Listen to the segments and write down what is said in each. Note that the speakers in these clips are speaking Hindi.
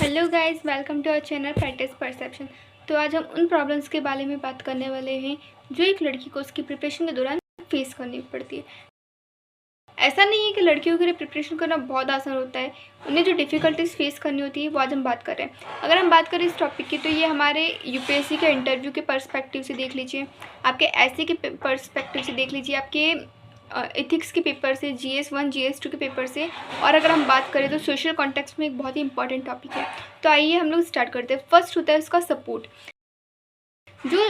Hello guys, welcome to our channel facts perception. तो आज हम उन प्रॉब्लम्स के बारे में बात करने वाले हैं जो एक लड़की को उसकी प्रिपरेशन के दौरान फेस करनी पड़ती है। ऐसा नहीं है कि लड़कियों के लिए प्रिपरेशन करना बहुत आसान होता है, उन्हें जो डिफ़िकल्टीज़ फेस करनी होती है वो आज हम बात कर रहे हैं। अगर हम बात करें इस टॉपिक की तो ये हमारे यूपीएससी के इंटरव्यू के पर्सपेक्टिव से देख लीजिए, आपके एसए के पर्सपेक्टिव से देख लीजिए, आपके एथिक्स के पेपर से, GS1 GS2 के पेपर से, और अगर हम बात करें तो सोशल कॉन्टेक्स्ट में एक बहुत ही इंपॉर्टेंट टॉपिक है। तो आइए हम लोग स्टार्ट करते हैं। फर्स्ट होता है उसका सपोर्ट। जो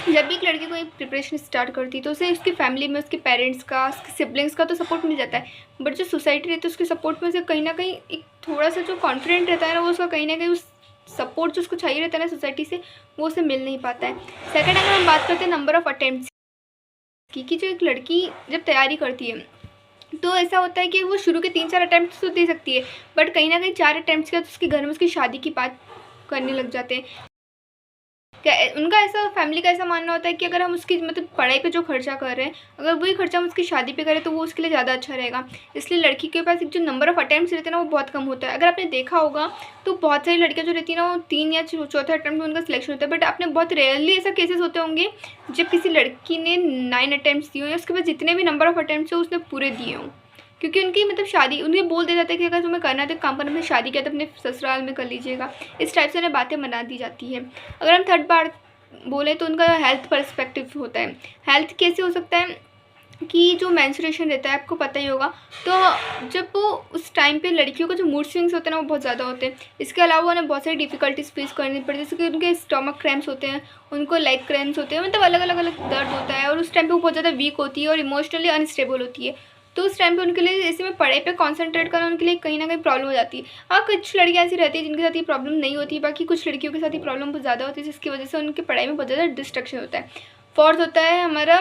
जब भी एक लड़की को एक प्रिपरेशन स्टार्ट करती है तो उसे उसकी फैमिली में उसके पेरेंट्स का, उसके सिबलिंग्स का तो सपोर्ट मिल जाता है, बट जो सोसाइटी रहती है उसके सपोर्ट में से कहीं ना कहीं एक थोड़ा सा जो कॉन्फिडेंट रहता है ना, वो उसका कहीं ना कहीं उस सपोर्ट जो उसको चाहिए रहता है ना सोसाइटी से, वो उसे मिल नहीं पाता है। सेकेंड, अगर हम बात करते हैं नंबर ऑफ़ अटेम्प्ट्स की, कि जो एक लड़की जब तैयारी करती है तो ऐसा होता है कि वो शुरू के 3-4 अटैम्प्ट तो दे सकती है, बट कहीं ना कहीं 4 अटैम्प्ट्स के बाद उसके घर में उसकी शादी की बात करने लग जाते हैं। क्या उनका ऐसा, फैमिली का ऐसा मानना होता है कि अगर हम उसकी मतलब पढ़ाई पे जो खर्चा कर रहे हैं, अगर वही खर्चा हम उसकी शादी पे करें तो वो उसके लिए ज़्यादा अच्छा रहेगा। इसलिए लड़की के पास एक जो नंबर ऑफ़ अटैम्प्ट्स रहते हैं ना, वो बहुत कम होता है। अगर आपने देखा होगा तो बहुत सारी लड़कियां जो रहती है ना, वो 3 या चौथे अटैम्प्ट में उनका सिलेक्शन होता है, बट आपने बहुत रेयरली ऐसा केसेस होते होंगे जब किसी लड़की ने 9 अटैम्प्ट्स दिए हों, उसके बाद जितने भी नंबर ऑफ़ अटैम्प्ट्स हो उसने पूरे दिए हों, क्योंकि उनकी मतलब शादी, उन्हें बोल दिया जाता है कि अगर तुम्हें करना है तो काम करना, अपनी शादी किया तो अपने ससुराल में कर लीजिएगा। इस टाइप से उन्हें बातें बना दी जाती है। अगर हम थर्ड बार बोले तो उनका हेल्थ पर्सपेक्टिव होता है। हेल्थ कैसे हो सकता है कि जो मेंस्ट्रुएशन रहता है, आपको पता ही होगा, तो जब वो उस टाइम पे लड़कियों का जो मूड स्विंग्स होते हैं ना, वो बहुत ज़्यादा होते हैं। इसके अलावा उन्हें बहुत सारी डिफ़िकल्टीज फेस करनी पड़ती है, जैसे कि उनके स्टमक क्रैम्प्स होते हैं, उनको लेग क्रैम्प्स होते हैं, मतलब अलग अलग अलग दर्द होता है, और उस टाइम पे वो बहुत ज़्यादा वीक होती है और इमोशनली अनस्टेबल होती है। तो उस टाइम पे उनके लिए ऐसे में पढ़ाई पे कॉन्सेंट्रेट करना उनके लिए कहीं ना कहीं प्रॉब्लम हो जाती है। हाँ, कुछ लड़कियाँ ऐसी रहती है जिनके साथ ये प्रॉब्लम नहीं होती, बाकी कुछ लड़कियों के साथ ये प्रॉब्लम बहुत ज़्यादा होती है, जिसकी वजह से उनकी पढ़ाई में बहुत ज़्यादा डिस्ट्रक्शन होता है। फोर्थ होता है हमारा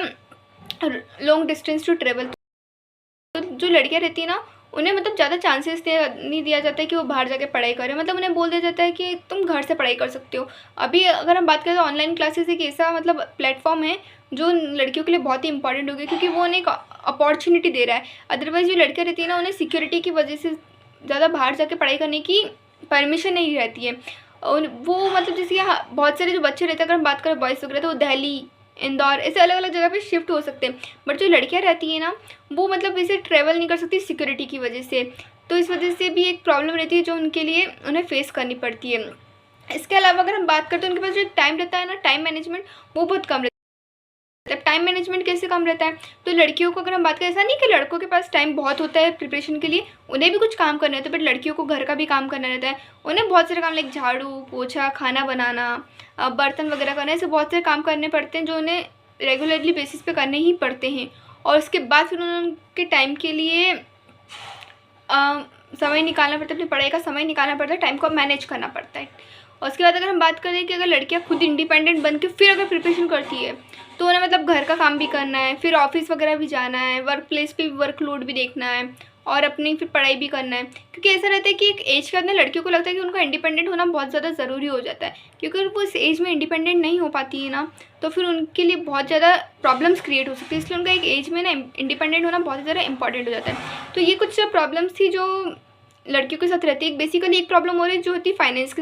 लॉन्ग डिस्टेंस टू ट्रेवल। तो जो लड़कियां रहती है ना, उन्हें मतलब ज़्यादा चांसेस नहीं दिया जाता है कि वो बाहर जाके पढ़ाई करें, मतलब उन्हें बोल दिया जाता है कि तुम घर से पढ़ाई कर सकते हो। अभी अगर हम बात करें तो ऑनलाइन क्लासेस एक ऐसा मतलब प्लेटफॉर्म है जो लड़कियों के लिए बहुत ही इंपॉर्टेंट हो गया, क्योंकि वो उन्हें एक अपॉर्चुनिटी दे रहा है। अदरवाइज़ जो लड़कियाँ रहती है ना, उन्हें सिक्योरिटी की वजह से ज़्यादा बाहर जाके पढ़ाई करने की परमिशन नहीं रहती है। और वो मतलब जैसे बहुत सारे जो बच्चे रहते हैं, अगर हम बात करें बॉयज़ वगैरह, तो वो दिल्ली, इंदौर, ऐसे अलग अलग जगह पे शिफ्ट हो सकते हैं, बट जो लड़कियां रहती हैं ना, वो मतलब वैसे ट्रैवल नहीं कर सकती सिक्योरिटी की वजह से। तो इस वजह से भी एक प्रॉब्लम रहती है जो उनके लिए उन्हें फेस करनी पड़ती है। इसके अलावा अगर हम बात करते हैं, उनके पास जो टाइम रहता है ना, टाइम मैनेजमेंट, वो बहुत कम रहता है। टाइम मैनेजमेंट कैसे कम रहता है, तो लड़कियों को अगर हम बात करें, ऐसा नहीं कि लड़कों के पास टाइम बहुत होता है प्रिपरेशन के लिए, उन्हें भी कुछ काम करना रहता है, बट लड़कियों को घर का भी काम करना रहता है। उन्हें बहुत सारे काम, लाइक झाड़ू पोछा, खाना बनाना, बर्तन वगैरह करना, ऐसे बहुत सारे काम करने पड़ते हैं जो उन्हें रेगुलरली बेसिस पे करने ही पड़ते हैं। और उसके बाद फिर उनके टाइम के लिए समय निकालना पड़ता है, अपनी पढ़ाई का समय निकालना पड़ता है, टाइम को मैनेज करना पड़ता है। और उसके बाद अगर हम बात करें कि अगर लड़कियां खुद इंडिपेंडेंट बन के फिर अगर प्रिपरेशन करती है, तो उन्हें मतलब घर का काम भी करना है, फिर ऑफिस वगैरह भी जाना है, वर्क प्लेस पे वर्कलोड भी देखना है, और अपनी फिर पढ़ाई भी करना है। क्योंकि ऐसा रहता है कि एक एज के अंदर लड़कियों को लगता है कि उनका इंडिपेंडेंट होना बहुत ज़्यादा ज़रूरी हो जाता है, क्योंकि अगर वो इस एज में इंडिपेंडेंट नहीं हो पाती है ना, तो फिर उनके लिए बहुत ज़्यादा प्रॉब्लम्स क्रिएट हो सकती है। इसलिए उनका एक एज में ना इंडिपेंडेंट होना बहुत ज़्यादा इंपॉर्टेंट हो जाता है। तो ये कुछ प्रॉब्लम्स थी जो लड़कियों के साथ रहती है। बेसिकली एक प्रॉब्लम हो रही है जो होती है फाइनेंस के साथ।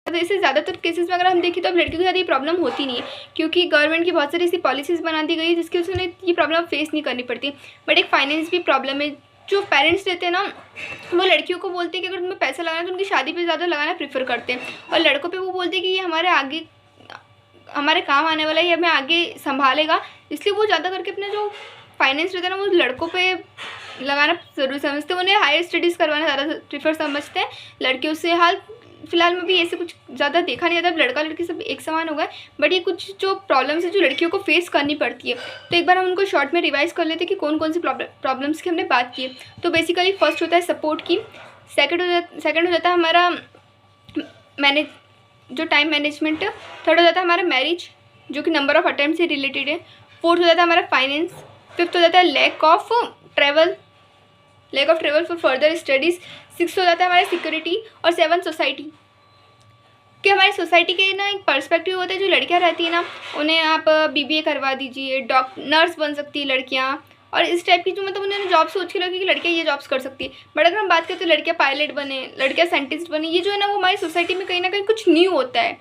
ऐसे ज़्यादातर केसेस में अगर हम देखें तो अब लड़कियों के साथ ये प्रॉब्लम होती नहीं है, क्योंकि गवर्नमेंट की बहुत सारी ऐसी पॉलिसीज़ बना दी गई है जिसकी वजह से उन्हें ये प्रॉब्लम फेस नहीं करनी पड़ती। बट एक फाइनेंस भी प्रॉब्लम है। जो पेरेंट्स रहते हैं ना, वो लड़कियों को बोलते हैं कि अगर तुम्हें पैसा लगाना है तो उनकी शादी पे ज़्यादा लगाना प्रेफर करते हैं, और लड़कों पे वो बोलते हैं कि ये हमारे आगे हमारे काम आने वाला है, ये हमें आगे संभालेगा, इसलिए वो ज़्यादा करके अपना जो फाइनेंस रहता है ना, वो लड़कों पे लगाना ज़रूरी समझते हैं। उन्हें हायर स्टडीज़ करवाना ज़्यादा प्रीफर समझते हैं लड़कियों से। हाल फिलहाल में भी ऐसे कुछ ज़्यादा देखा नहीं जाता, लड़का लड़की सब एक समान हो गए, बट ये कुछ जो प्रॉब्लम्स है जो लड़कियों को फेस करनी पड़ती है, तो एक बार हम उनको शॉर्ट में रिवाइज कर लेते हैं कि कौन कौन सी प्रॉब्लम्स की हमने बात की है। तो बेसिकली फर्स्ट होता है सपोर्ट की, सेकेंड हो जाता है हमारा मैनेज जो टाइम मैनेजमेंट, थर्ड हो जाता है हमारा मैरिज जो कि नंबर ऑफ़ अटेम्प्ट से रिलेटेड है, फोर्थ हो जाता है हमारा फाइनेंस, फिफ्थ हो जाता है lack of travel for further studies, six हो जाता है हमारा सिक्योरिटी, और सेवन सोसाइटी। कि हमारी सोसाइटी के ना एक पर्सपेक्टिव होता है, जो लड़कियां रहती है ना, उन्हें आप BBA करवा दीजिए, नर्स बन सकती है लड़कियां, और इस टाइप की जो मतलब उन्होंने जॉब सोच के रखी कि लड़कियाँ ये जॉब्स कर सकती है। बट अगर हम बात करें तो लड़कियाँ पायलट बने, लड़कियाँ साइंटिस्ट बने, ये जो है ना वो हमारी सोसाइटी में कहीं ना कहीं कुछ न्यू होता है।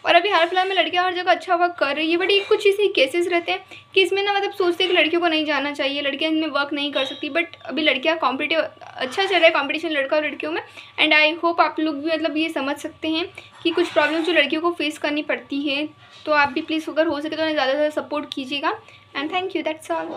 और अभी हाल फिलहाल में लड़कियां हर जगह अच्छा वर्क कर रही है, बट ये कुछ ऐसे केसेस रहते हैं कि इसमें ना मतलब सोचते हैं कि लड़कियों को नहीं जाना चाहिए, लड़कियां इनमें वर्क नहीं कर सकती। बट अभी लड़कियां कॉम्पिटिटिव अच्छा चल रहा है कॉम्पिटिशन लड़का और लड़कियों में। एंड आई होप आप लोग भी मतलब ये समझ सकते हैं कि कुछ प्रॉब्लम जो लड़कियों को फेस करनी पड़ती है। तो आप भी प्लीज़ अगर हो सके तो उन्हें ज़्यादा से ज़्यादा सपोर्ट कीजिएगा। And thank you, that's all.